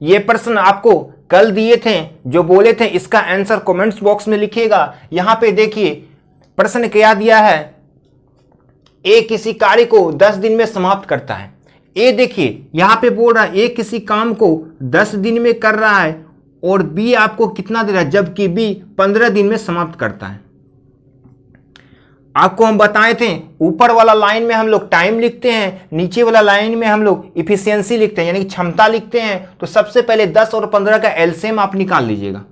ये प्रश्न आपको कल दिए थे, जो बोले थे इसका आंसर कमेंट्स बॉक्स में लिखिएगा। यहां पे देखिए प्रश्न क्या दिया है, ए किसी कार्य को 10 दिन में समाप्त करता है। ए देखिए यहां पे बोल रहा है ए किसी काम को 10 दिन में कर रहा है और बी आपको कितना दे रहा है, जबकि बी 15 दिन में समाप्त करता है। आपको हम बताए थे ऊपर वाला लाइन में हम लोग टाइम लिखते हैं, नीचे वाला लाइन में हम लोग इफिशियंसी लिखते हैं, यानी कि क्षमता लिखते हैं। तो सबसे पहले 10 और 15 का एलसीएम आप निकाल लीजिएगा।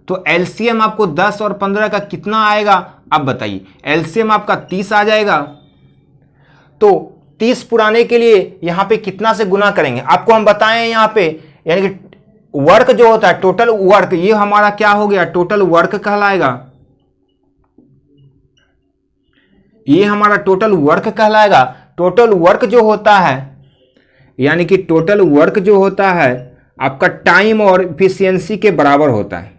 तो एलसीएम आपको 10 और 15 का कितना आएगा, आप बताइए। एलसीएम आपका 30 आ जाएगा। तो 30 पुराने के लिए यहां पे कितना से गुना करेंगे, आपको हम बताएं यहां पे, यानी कि वर्क जो होता है टोटल वर्क, ये हमारा क्या हो गया, टोटल वर्क कहलाएगा। ये हमारा टोटल वर्क कहलाएगा। टोटल वर्क जो होता है, यानी कि टोटल वर्क जो होता है आपका टाइम और इफिशियंसी के बराबर होता है।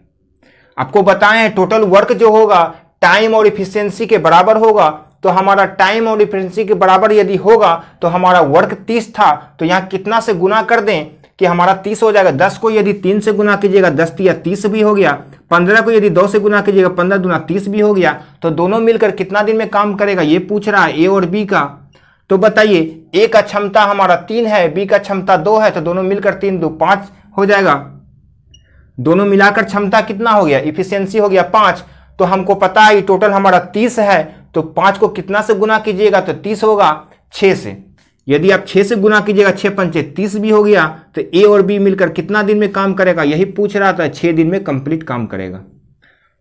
आपको बताएं टोटल वर्क जो होगा टाइम और इफिशियंसी के बराबर होगा। तो हमारा टाइम और इफिशियंसी के बराबर यदि होगा तो हमारा वर्क 30 था, तो यहां कितना से गुना कर दें कि हमारा 30 हो जाएगा। 10 को यदि 3 से गुना कीजिएगा 10 या 30 भी हो गया। 15 को यदि 2 से गुना कीजिएगा 15 दूना 30 भी हो गया। तो दोनों मिलकर कितना दिन में काम करेगा, ये पूछ रहा है ए और बी का। तो बताइए ए का क्षमता हमारा 3 है, बी का क्षमता 2 है, तो दोनों मिलकर 3 2 5 हो जाएगा। दोनों मिलाकर क्षमता कितना हो गया, इफिशियंसी हो गया 5। तो हमको पता है टोटल हमारा 30 है, तो 5 को कितना से गुना कीजिएगा तो 30 होगा 6 से। यदि आप 6 से गुना कीजिएगा 6 पंचे 30 भी हो गया। तो ए और बी मिलकर कितना दिन में काम करेगा, यही पूछ रहा था। 6 दिन में कंप्लीट काम करेगा।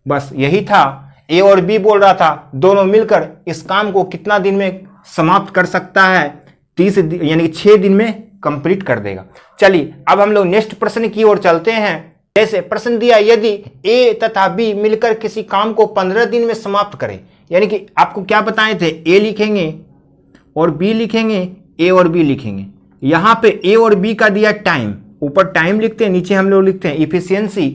बस यही था, ए और बी बोल रहा था दोनों मिलकर इस काम को कितना दिन में समाप्त कर सकता है, 30 यानी 6 दिन में कंप्लीट कर देगा। चलिए अब हम लोग नेक्स्ट प्रश्न की ओर चलते हैं। जैसे प्रश्न दिया यदि ए तथा बी मिलकर किसी काम को 15 दिन में समाप्त करें, यानी कि आपको क्या बताए थे, ए लिखेंगे और बी लिखेंगे, ए और बी लिखेंगे। यहां पे ए और बी का दिया टाइम, ऊपर टाइम लिखते हैं, नीचे हम लोग लिखते हैं इफिशियंसी।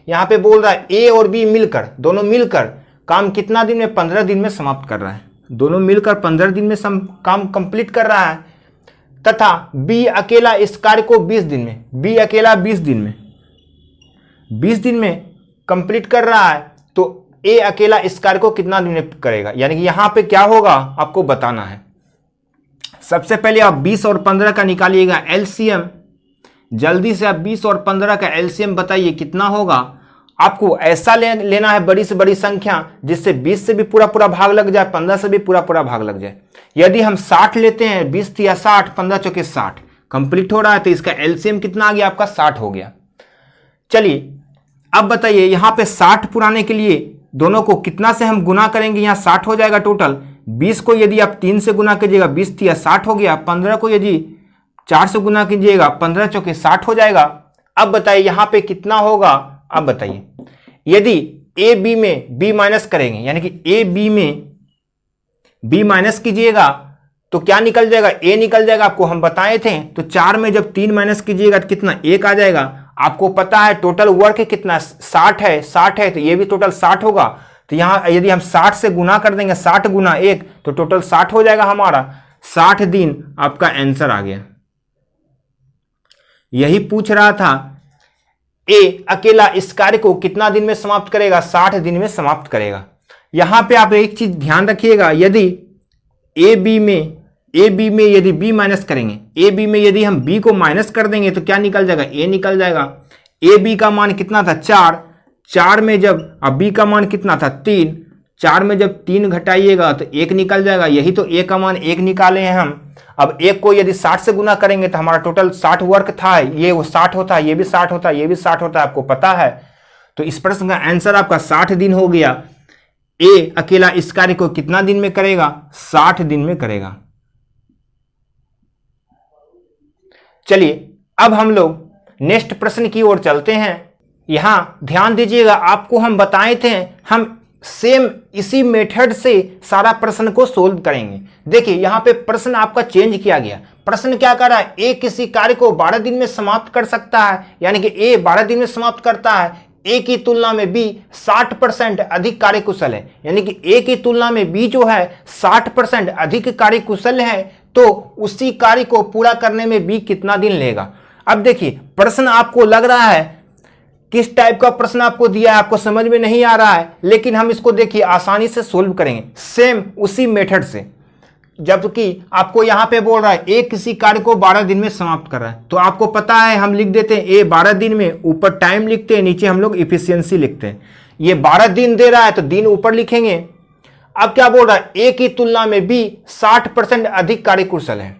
यहां पे बोल रहा है ए और बी मिलकर, दोनों मिलकर काम कितना दिन में, 15 दिन में समाप्त कर रहा है। दोनों मिलकर 15 दिन में काम कंप्लीट कर रहा है। तथा बी अकेला इस कार्य को 20 दिन में, बी अकेला 20 दिन में कंप्लीट कर रहा है। तो ए अकेला इस कार्य को कितना दिन में करेगा, यानी कि यहां पे क्या होगा आपको बताना है। सबसे पहले आप 20 और 15 का निकालिएगा एलसीएम। जल्दी से आप 20 और 15 का एलसीएम बताइए कितना होगा। आपको ऐसा लेना है बड़ी से बड़ी संख्या जिससे 20 से भी पूरा पूरा भाग लग जाए, 15 से भी पूरा पूरा भाग लग जाए। यदि हम 60 लेते हैं, 20 या 60, 15 चौके 60 कंप्लीट हो रहा है, तो इसका एलसीएम कितना आ गया आपका, 60 हो गया। चलिए अब बताइए यहां पे 60 पुराने के लिए दोनों को कितना से हम गुना करेंगे, यहां 60 हो जाएगा टोटल। 20 को यदि आप 3 से गुना कीजिएगा 20 या 60 हो गया। 15 को यदि 4 से गुना कीजिएगा 15 चौके 60 हो जाएगा। अब बताइए यहां पे कितना होगा, अब बताइए यदि ए बी में बी माइनस करेंगे, यानी कि ए बी में बी माइनस कीजिएगा तो क्या निकल जाएगा, ए निकल जाएगा। आपको हम बताए थे। तो 4 में जब 3 माइनस कीजिएगा तो कितना, 1 आ जाएगा। आपको पता है टोटल वर्क कितना 60 है, 60 है, तो ये भी टोटल 60 होगा। तो यहां यदि हम 60 से गुना कर देंगे, 60 गुना 1 तो टोटल 60 हो जाएगा हमारा। 60 दिन आपका आंसर आ गया। यही पूछ रहा था ए अकेला इस कार्य को कितना दिन में समाप्त करेगा, 60 दिन में समाप्त करेगा। यहां पे आप एक चीज ध्यान रखिएगा, यदि ए बी में यदि बी माइनस करेंगे, ए बी में यदि हम बी को माइनस कर देंगे तो क्या निकल जाएगा, ए निकल जाएगा। ए बी का मान कितना था 4, 4 में जब अब बी का मान कितना था 3, 4 में जब 3 घटाइएगा तो 1 निकल जाएगा। यही तो ए का मान 1 निकाले हैं हम। अब 1 को यदि 60 से गुना करेंगे तो हमारा टोटल 60 वर्क था, ये वो 60 होता है, ये भी 60 होता है, ये भी 60 होता है, आपको पता है। तो इस प्रश्न का आंसर आपका 60 दिन हो गया। ए अकेला इस कार्य को कितना दिन में करेगा, 60 दिन में करेगा। चलिए अब हम लोग नेक्स्ट प्रश्न की ओर चलते हैं। यहां ध्यान दीजिएगा, आपको हम बताए थे हम सेम इसी मेथड से सारा प्रश्न को सोल्व करेंगे। देखिए यहां पे प्रश्न आपका चेंज किया गया। प्रश्न क्या कर रहा है, ए किसी कार्य को 12 दिन में समाप्त कर सकता है, यानी कि ए 12 दिन में समाप्त करता है। ए की तुलना में बी 60% अधिक कार्यकुशल है, यानी कि ए की तुलना में बी जो है 60% अधिक कार्यकुशल है। तो उसी कार्य को पूरा करने में बी कितना दिन लेगा। अब देखिए प्रश्न आपको लग रहा है किस टाइप का प्रश्न आपको दिया है, आपको समझ में नहीं आ रहा है, लेकिन हम इसको देखिए आसानी से सोल्व करेंगे सेम उसी मेथड से। जबकि आपको यहां पे बोल रहा है ए किसी कार्य को 12 दिन में समाप्त कर रहा है, तो आपको पता है हम लिख देते हैं ए 12 दिन में, ऊपर टाइम लिखते हैं, नीचे हम लोग इफिशियंसी लिखते हैं। ये 12 दिन दे रहा है तो दिन ऊपर लिखेंगे। अब क्या बोल रहा है, ए की तुलना में बी 60% अधिक कार्यकुशल है,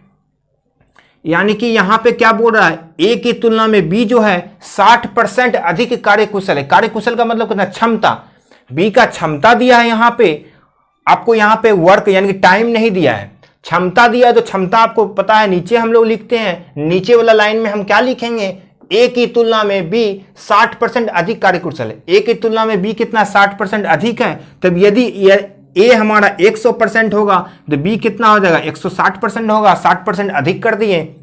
यानी कि यहां पे क्या बोल रहा है, ए की तुलना में बी जो है 60% अधिक कार्यकुशल है। कार्यकुशल का मतलब कितना, क्षमता। बी का क्षमता दिया है यहां पे, आपको यहां पे वर्क यानी कि टाइम नहीं दिया है, क्षमता दिया है, तो क्षमता आपको पता है नीचे हम लोग लिखते हैं। नीचे वाला लाइन में हम क्या लिखेंगे, ए की तुलना में बी 60% अधिक कार्यकुशल है। ए की तुलना में बी कितना, 60% अधिक है। तब यदि ए हमारा 100% होगा तो बी कितना हो जाएगा, 160% होगा। 60% अधिक कर दिए।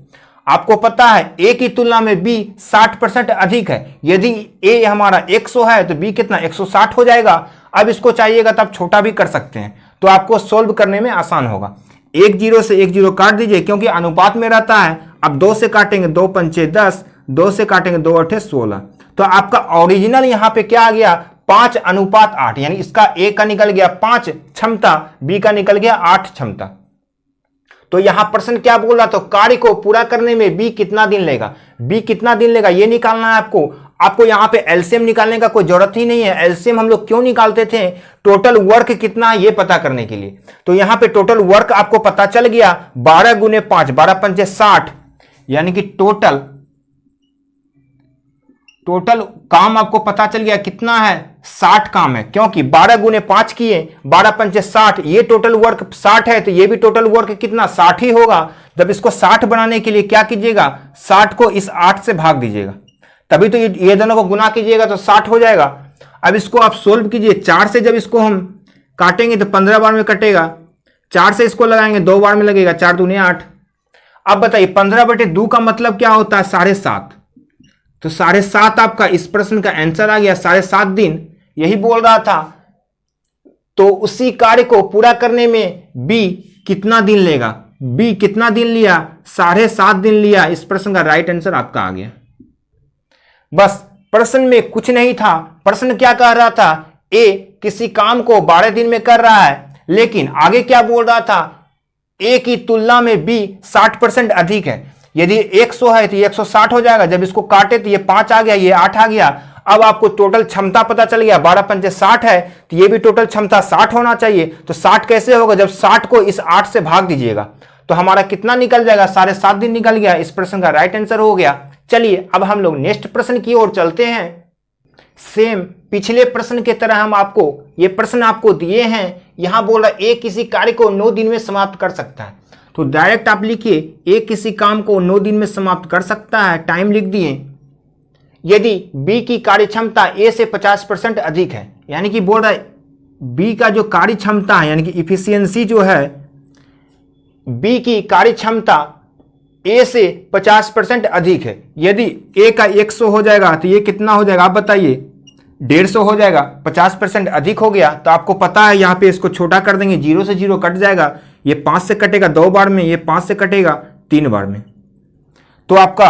आपको पता है ए की तुलना में बी 60% अधिक है, यदि ए हमारा 100 है तो बी कितना, 160 हो जाएगा। अब इसको चाहिएगा तब छोटा भी कर सकते हैं, तो आपको सोल्व करने में आसान होगा। 1 0 से 1 0 काट दीजिए, क्योंकि अनुपात में रहता है। अब 2 से काटेंगे, 2 पंचे 10, 2 से काटेंगे 2 8 16। तो आपका ओरिजिनल यहां पे क्या आ गया, 5:8, यानी इसका ए का निकल गया 5 क्षमता, बी का निकल गया 8 क्षमता। तो यहां प्रश्न क्या बोल रहा, तो कार्य को पूरा करने में बी कितना दिन लेगा, बी कितना दिन लेगा ये निकालना है आपको। आपको यहां पे एलसीएम निकालने का कोई जरूरत ही नहीं है। एलसीएम हम लोग क्यों निकालते थे, टोटल वर्क कितना है ये पता करने के लिए। तो यहां पे टोटल वर्क आपको पता चल गया, 12 गुने 5, 12 पंचे 60, यानी कि टोटल काम आपको पता चल गया कितना है, 60 काम है। क्योंकि 12 गुने 5 किए, 12 पंचे 60, ये टोटल वर्क 60 है, तो ये भी टोटल वर्क कितना, 60 ही होगा। जब इसको 60 बनाने के लिए क्या कीजिएगा, 60 को इस 8 से भाग दीजिएगा, तभी तो ये दोनों को गुना कीजिएगा तो 60 हो जाएगा। अब इसको आप सोल्व कीजिए। 4 से जब इसको हम काटेंगे तो 15 बार में कटेगा, 4 से इसको लगाएंगे 2 बार में लगेगा, 4 दूने 8। अब बताइए 15/2 का मतलब क्या होता है, 7.5। तो 7.5 आपका इस प्रश्न का आंसर आ गया, 7.5 दिन। यही बोल रहा था। तो उसी कार्य को पूरा करने में बी कितना दिन लेगा, बी कितना दिन लिया, 7.5 दिन लिया। इस प्रश्न का राइट आंसर आपका आ गया। बस प्रश्न में कुछ नहीं था। प्रश्न क्या कह रहा था, ए किसी काम को 12 दिन में कर रहा है, लेकिन आगे क्या बोल रहा था, ए की तुलना में बी 60% अधिक है। यदि 100 है तो ये 160 हो जाएगा। जब इसको काटे तो ये 5 आ गया, ये 8 आ गया। अब आपको टोटल क्षमता पता चल गया, 12 पंचे 60 है, तो ये भी टोटल क्षमता 60 होना चाहिए। तो 60 कैसे होगा, जब 60 को इस 8 से भाग दीजिएगा तो हमारा कितना निकल जाएगा, 7.5 दिन निकल गया। इस प्रश्न का राइट आंसर हो गया। चलिए अब हम लोग नेक्स्ट प्रश्न की ओर चलते हैं। सेम पिछले प्रश्न के तरह हम आपको ये प्रश्न आपको दिए हैं। यहां बोल रहा है ए किसी कार्य को 9 दिन में समाप्त कर सकता है। तो डायरेक्ट आप लिखिए, ए किसी काम को 9 दिन में समाप्त कर सकता है, टाइम लिख दिए। यदि बी की कार्य क्षमता ए से 50% अधिक है, यानी कि बोल रहा है बी का जो कार्य क्षमता है, यानी कि इफिशियंसी जो है, बी की कार्य क्षमता ए से 50% अधिक है। यदि ए का 100 हो जाएगा तो ये कितना हो जाएगा, आप बताइए, 150 हो जाएगा। 50% अधिक हो गया तो आपको पता है यहाँ पे इसको छोटा कर देंगे, 0 से 0 कट जाएगा। ये 5 से कटेगा 2 बार में, ये 5 से कटेगा 3 बार में। तो आपका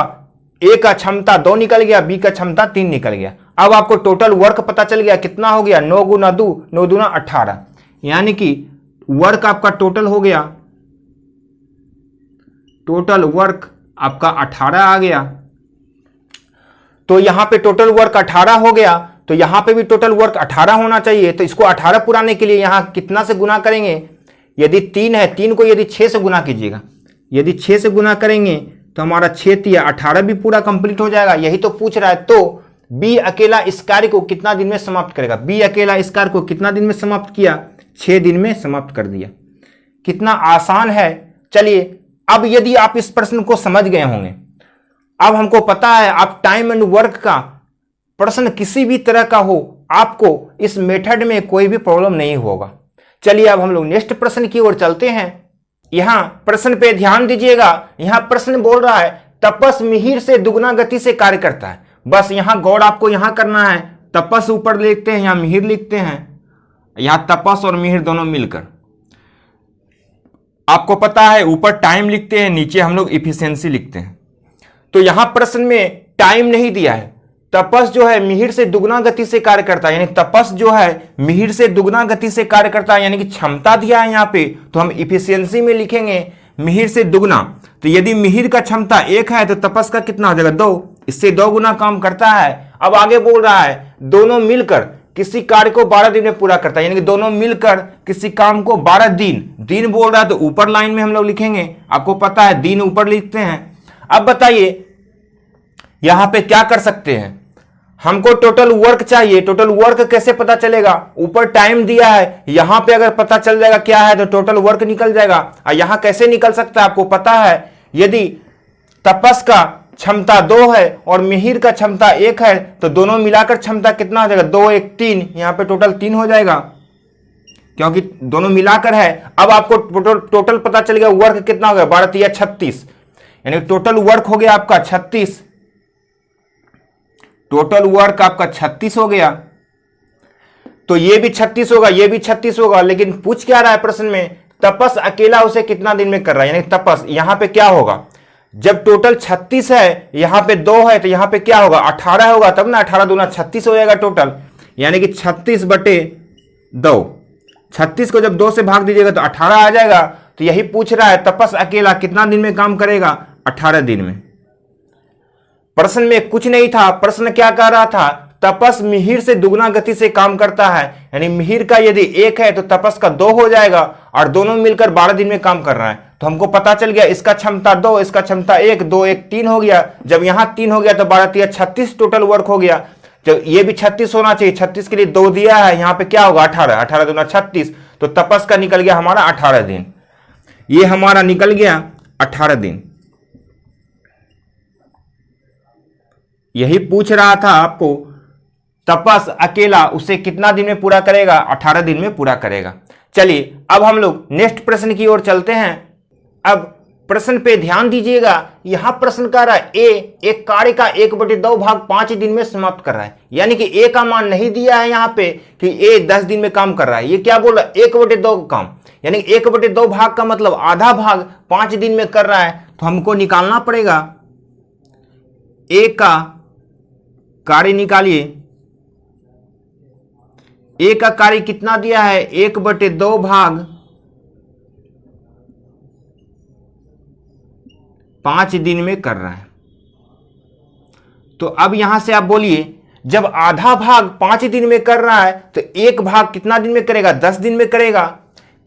ए का क्षमता 2 निकल गया, बी का क्षमता 3 निकल गया। अब आपको टोटल वर्क पता चल गया कितना हो गया, 9 गुना 2, 9 दूना 18, यानी कि वर्क आपका टोटल हो गया, टोटल वर्क आपका 18 आ गया। तो यहां पे टोटल वर्क 18 हो गया, तो यहां पे भी टोटल वर्क 18 होना चाहिए। तो इसको 18 पुराने के लिए यहां कितना से गुना करेंगे, यदि 3 है, 3 को यदि 6 से गुना कीजिएगा, यदि 6 से गुना करेंगे तो हमारा 6 या 18 भी पूरा कंप्लीट हो जाएगा। यही तो पूछ रहा है। तो बी अकेला इस कार्य को कितना दिन में समाप्त करेगा, बी अकेला इस कार्य को कितना दिन में समाप्त किया, 6 दिन में समाप्त कर दिया। कितना आसान है। चलिए अब यदि आप इस प्रश्न को समझ गए होंगे, अब हमको पता है आप टाइम एंड वर्क का प्रश्न किसी भी तरह का हो, आपको इस मेथड में कोई भी प्रॉब्लम नहीं होगा। चलिए अब हम लोग नेक्स्ट प्रश्न की ओर चलते हैं। यहां प्रश्न पे ध्यान दीजिएगा। यहां प्रश्न बोल रहा है तपस मिहिर से दुगना गति से कार्य करता है। बस यहां गौर आपको यहां करना है। तपस ऊपर लिखते हैं, यहां मिहिर लिखते हैं, यहां तपस और मिहिर दोनों मिलकर। आपको पता है ऊपर टाइम लिखते हैं, नीचे हम लोग इफिशियंसी लिखते हैं। तो यहां प्रश्न में टाइम नहीं दिया है। तपस जो है मिहिर से दुगना गति से कार्य करता है, यानी तपस जो है मिहिर से दुगना गति से कार्य करता है, यानी कि क्षमता दिया है यहां पे, तो हम इफिशियंसी में लिखेंगे मिहिर से दुगना। तो यदि मिहिर का क्षमता 1 है तो तपस का कितना हो जाएगा 2, इससे 2 गुना काम करता है। अब आगे बोल रहा है दोनों मिलकर किसी कार्य को 12 दिन में पूरा करता है, यानी कि दोनों मिलकर किसी काम को 12 दिन बोल रहा है, तो ऊपर लाइन में हम लोग लिखेंगे, आपको पता है दिन ऊपर लिखते हैं। अब बताइए यहां पे क्या कर सकते हैं, हमको टोटल वर्क चाहिए। टोटल वर्क कैसे पता चलेगा, ऊपर टाइम दिया है, यहां पे अगर पता चल जाएगा क्या है तो टोटल वर्क निकल जाएगा। और यहां कैसे निकल सकता है आपको पता है, यदि तपस का क्षमता 2 है और मिहिर का क्षमता 1 है तो दोनों मिलाकर क्षमता कितना हो जाएगा 2 1 3, यहां पे टोटल 3 हो जाएगा क्योंकि दोनों मिलाकर है। अब आपको टोटल पता चल गया वर्क कितना हो गया 12 या 36, यानी टोटल वर्क हो गया आपका 36, टोटल वर्क आपका 36 हो गया। तो ये भी 36 होगा, ये भी 36 होगा, लेकिन पूछ क्या रहा है प्रश्न में, तपस अकेला उसे कितना दिन में कर रहा है, यानी तपस यहां पे क्या होगा, जब टोटल 36 है यहां पे 2 है तो यहां पे क्या होगा 18 होगा, तब ना 18 दूना 36 हो जाएगा टोटल, यानी कि 36/2, 36 को जब 2 से भाग दीजिएगा तो 18 आ जाएगा। तो यही पूछ रहा है तपस अकेला कितना दिन में काम करेगा 18 दिन में। प्रश्न में कुछ नहीं था, प्रश्न क्या कह रहा था, तपस मिहिर से दुगना गति से काम करता है, यानी मिहिर का यदि 1 है तो तपस का 2 हो जाएगा और दोनों मिलकर 12 दिन में काम कर रहा है। तो हमको पता चल गया इसका क्षमता 2, इसका क्षमता 1, 2 1 3 हो गया। जब यहां 3 हो गया तो 12 3 36 टोटल वर्क हो गया। जब ये भी 36 होना चाहिए, 36 के लिए 2 दिया है, यहां पे क्या होगा 18, 18 दूना 36, तो तपस का निकल गया हमारा 18 दिन। ये हमारा निकल गया 18 दिन। यही पूछ रहा था आपको, तपस अकेला उसे कितना दिन में पूरा करेगा 18 दिन में पूरा करेगा। चलिए अब हम लोग नेक्स्ट प्रश्न की ओर चलते हैं। अब प्रश्न पे ध्यान दीजिएगा, यहां प्रश्न कर रहा है एक कार्य का 1/2 भाग 5 दिन में समाप्त कर रहा है, यानी कि ए का मान नहीं दिया है यहां पे कि ए 10 दिन में काम कर रहा है। ये क्या बोल रहा है 1/2 काम, यानी 1/2 भाग का मतलब आधा भाग 5 दिन में कर रहा है। तो हमको निकालना पड़ेगा ए का कार्य, निकालिए ए का कार्य कितना दिया है 1/2 भाग 5 दिन में कर रहा है। तो अब यहां से आप बोलिए, जब आधा भाग 5 दिन में कर रहा है तो एक भाग कितना दिन में करेगा 10 दिन में करेगा।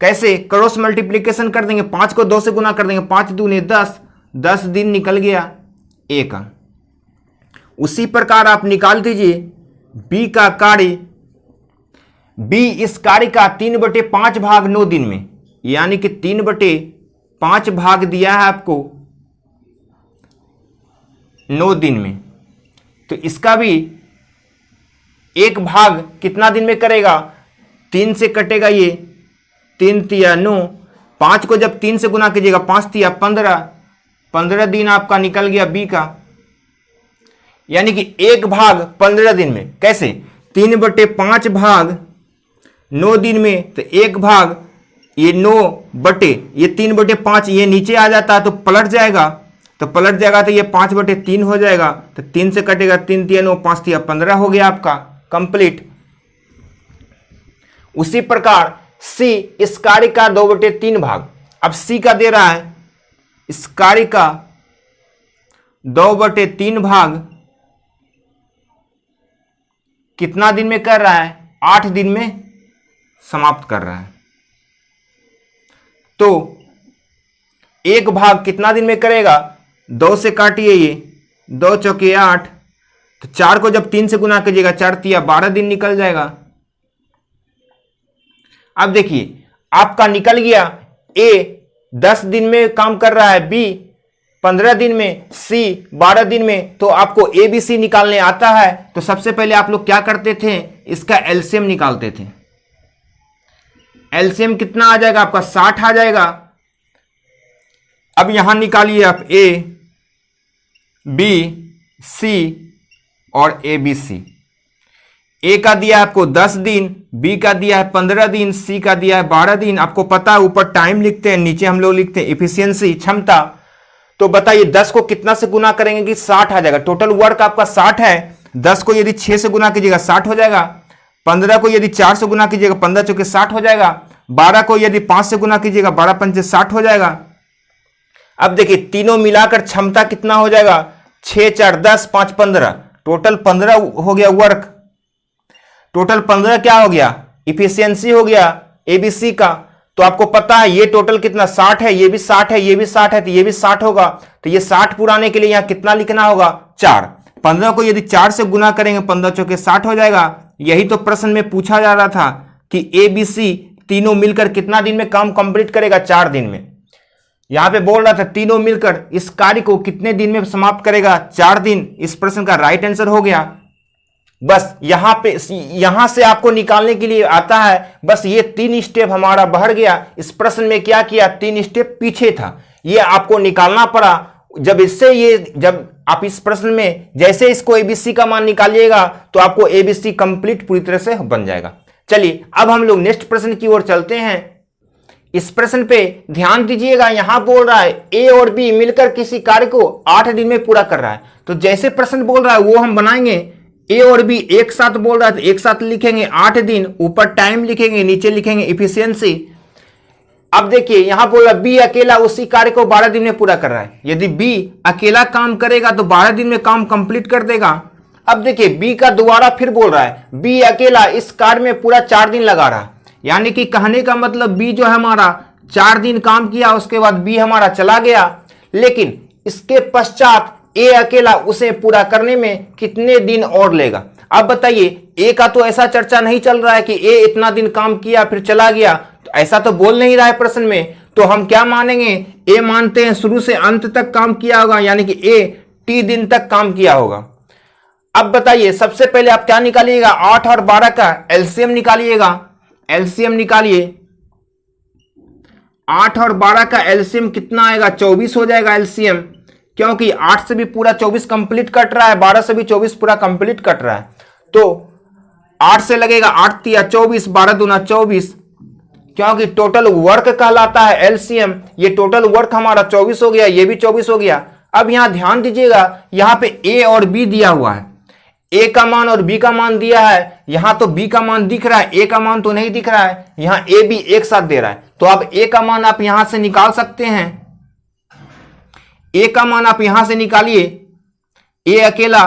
कैसे, क्रॉस मल्टीप्लीकेशन कर देंगे, 5 को 2 से गुना कर देंगे, 5 दूने 10, 10 दिन निकल गया ए का। उसी प्रकार आप निकाल दीजिए बी का कार्य, बी इस कार्य का 3/5 भाग 9 दिन में, यानी कि 3/5 भाग दिया है आपको 9 दिन में। तो इसका भी एक भाग कितना दिन में करेगा 3 से कटेगा, ये 3 तिया 9, 5 को जब 3 से गुना कीजिएगा 5 तिया 15, 15 दिन आपका निकल गया बी का, यानी कि एक भाग 15 दिन में। कैसे, 3/5 भाग 9 दिन में, तो एक भाग ये 3/5 ये नीचे आ जाता है तो पलट जाएगा, तो ये 5/3 हो जाएगा। तो 3 से कटेगा 3 तिया 9, 5 तिया 15 हो गया आपका कंप्लीट। उसी प्रकार सी इस कार्य का 2/3 भाग, अब सी का दे रहा है इस कार्य का 2/3 भाग कितना दिन में कर रहा है 8 दिन में समाप्त कर रहा है। तो एक भाग कितना दिन में करेगा, 2 से काटिए, ये 2 चौके 8, तो 4 को जब 3 से गुना कीजिएगा 4 तिया 12 दिन निकल जाएगा। अब देखिए आपका निकल गया ए 10 दिन में काम कर रहा है, बी 15 दिन में, सी 12 दिन में। तो आपको ए बी सी निकालने आता है तो सबसे पहले आप लोग क्या करते थे, इसका एलसीएम निकालते थे। एलसीएम कितना आ जाएगा आपका 60 आ जाएगा। अब यहां निकालिए आप ए बी सी और ए बी सी। ए का दिया आपको 10 दिन, बी का दिया है 15 दिन, सी का दिया है 12 दिन। आपको पता है ऊपर टाइम लिखते हैं, नीचे हम लोग लिखते हैं इफिशियंसी क्षमता। तो बताइए 10 को कितना से गुना करेंगे कि 60 आ जाएगा। टोटल वर्क आपका 60 है, 10 को यदि 6 से गुना कीजिएगा 60 हो जाएगा, 15 को यदि 4 से गुना कीजिएगा 15 चौके 60 हो जाएगा, 12 को यदि 5 से गुना कीजिएगा 12 पंचे 60 हो जाएगा। अब देखिए तीनों मिलाकर क्षमता कितना हो जाएगा, 6 4 10 5 15, टोटल 15 हो गया वर्क। टोटल 15 क्या हो गया, इफिशियंसी हो गया एबीसी का। तो आपको पता है ये टोटल कितना 60 है, ये भी 60 है, ये भी 60 है, तो ये भी 60 होगा। तो ये 60 पुराने के लिए यहां कितना लिखना होगा, 4। 15 को यदि 4 से गुना करेंगे 15 चौके 60 हो जाएगा। यही तो प्रश्न में पूछा जा रहा था कि एबीसी तीनों मिलकर कितना दिन में काम कंप्लीट करेगा, 4 दिन में। यहां पे बोल रहा था तीनों मिलकर इस कार्य को कितने दिन में समाप्त करेगा, 4 दिन। इस प्रश्न का राइट आंसर हो गया। बस यहां से आपको निकालने के लिए आता है, बस ये 3 स्टेप हमारा बढ़ गया। इस प्रश्न में क्या किया, 3 स्टेप पीछे था, ये आपको निकालना पड़ा। जब आप इस प्रश्न में जैसे इसको एबीसी का मान निकालिएगा तो आपको एबीसी कंप्लीट पूरी तरह से बन जाएगा। चलिए अब हम लोग नेक्स्ट प्रश्न की ओर चलते हैं। इस प्रश्न पे ध्यान दीजिएगा, यहां बोल रहा है ए और बी मिलकर किसी कार्य को 8 दिन में पूरा कर रहा है। तो जैसे प्रश्न बोल रहा है वो हम बनाएंगे। ए और बी एक साथ बोल रहा है तो एक साथ लिखेंगे 8 दिन, ऊपर टाइम लिखेंगे, नीचे लिखेंगे इफिशियंसी। अब देखिए यहां बोल रहा है बी अकेला उसी कार्य को 12 दिन में पूरा कर रहा है। यदि बी अकेला काम करेगा तो 12 दिन में काम कंप्लीट कर देगा। अब देखिए बी का दोबारा फिर बोल रहा है बी अकेला इस कार्य में पूरा 4 दिन लगा रहा है। यानी कि कहने का मतलब बी जो है हमारा 4 दिन काम किया, उसके बाद बी हमारा चला गया, लेकिन इसके पश्चात ए अकेला उसे पूरा करने में कितने दिन और लेगा। अब बताइए ए का तो ऐसा चर्चा नहीं चल रहा है कि ए इतना दिन काम किया फिर चला गया, तो ऐसा तो बोल नहीं रहा है प्रश्न में। तो हम क्या मानेंगे, ए मानते हैं शुरू से अंत तक काम किया होगा, यानी कि ए टी दिन तक काम किया होगा। अब बताइए सबसे पहले आप क्या निकालिएगा, 8 और 12 का एलसीएम निकालिएगा। एलसीएम निकालिए, 8 और 12 का एलसीएम कितना आएगा, 24 हो जाएगा एलसीएम, क्योंकि 8 से भी पूरा 24 कंप्लीट कट रहा है, 12 से भी 24 पूरा कंप्लीट कट रहा है। तो 8 से लगेगा 8 तिया 24, 12 दूना 24, क्योंकि टोटल वर्क कहलाता है एलसीएम। ये टोटल वर्क हमारा 24 हो गया, ये भी 24 हो गया। अब यहां ध्यान दीजिएगा, यहां पे ए और बी दिया हुआ है, ए का मान और बी का मान दिया है। यहां तो बी का मान दिख रहा है, ए का मान तो नहीं दिख रहा है। यहां ए बी एक साथ दे रहा है, तो अब ए का मान आप यहां से निकाल सकते हैं। ए का मान आप यहां से निकालिए, ए अकेला।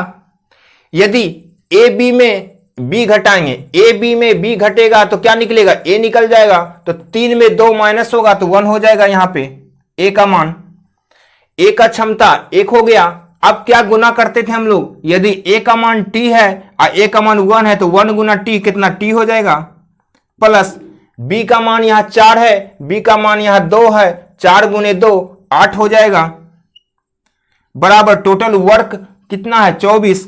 यदि ए बी में बी घटाएंगे, ए बी में बी घटेगा तो क्या निकलेगा, ए निकल जाएगा। तो 3 में 2 माइनस होगा तो 1 हो जाएगा यहां पे ए का मान। ए का क्षमता 1 हो गया। अब क्या गुना करते थे हम लोग, यदि ए का मान टी है और ए का मान 1 है तो 1 गुना टी कितना, टी हो जाएगा, प्लस बी का मान यहां 4 है, बी का मान यहां 2 है, 4 गुने 2 8 हो जाएगा, बराबर टोटल वर्क कितना है 24।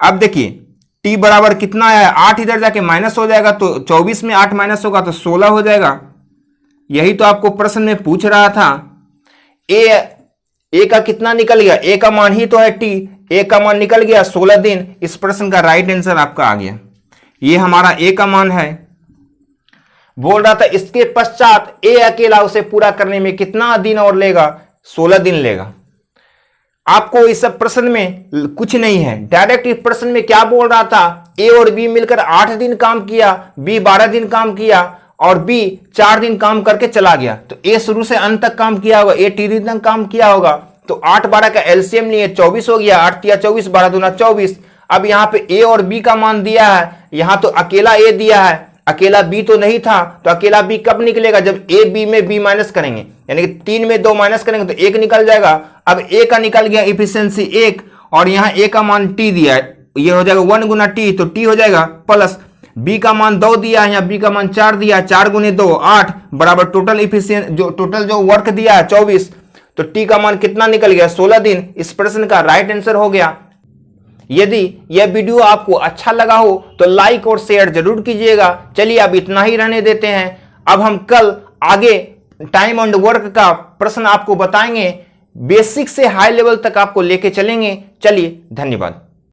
अब देखिए टी बराबर कितना है, 8 इधर जाके माइनस हो जाएगा, तो 24 में 8 माइनस होगा तो 16 हो जाएगा। यही तो आपको प्रश्न में पूछ रहा था। ए का कितना निकल गया, ए का मान ही तो है टी, ए का मान निकल गया 16 दिन। इस प्रश्न का राइट आंसर आपका आ गया। ये हमारा ए का मान है। बोल रहा था इसके पश्चात ए अकेला उसे पूरा करने में कितना दिन और लेगा, 16 दिन लेगा। आपको इस सब प्रश्न में कुछ नहीं है, डायरेक्ट इस प्रश्न में क्या बोल रहा था, ए और बी मिलकर 8 दिन काम किया, बी 12 दिन काम किया और बी 4 दिन काम करके चला गया। तो ए शुरू से अंत तक काम किया होगा, ए टी दिन तक काम किया होगा। तो 8 12 का एलसीएम लिए 24 हो गया, 8 तिया 24, 12 दूना 24। अब यहाँ पे ए और बी का मान दिया है, यहाँ तो अकेला ए दिया है, अकेला बी तो नहीं था। तो अकेला बी कब निकलेगा, जब ए बी में बी माइनस करेंगे, यानी कि 3 में 2 माइनस करेंगे तो 1 निकल जाएगा। अब ए का निकल गया इफिशियंसी 1, और यहाँ ए का मान टी दिया है, ये हो जाएगा 1 गुना टी, तो टी हो जाएगा, प्लस बी का मान 2 दिया है, यहाँ बी का मान 4 दिया, 4 गुने 2 8, बराबर टोटल इफिशियंट जो वर्क दिया है 24। तो टी का मान कितना निकल गया, 16 दिन। इस प्रश्न का राइट आंसर हो गया। यदि यह वीडियो आपको अच्छा लगा हो तो लाइक और शेयर जरूर कीजिएगा। चलिए अब इतना ही रहने देते हैं। अब हम कल आगे टाइम एंड वर्क का प्रश्न आपको बताएंगे, बेसिक से हाई लेवल तक आपको लेके चलेंगे। चलिए धन्यवाद।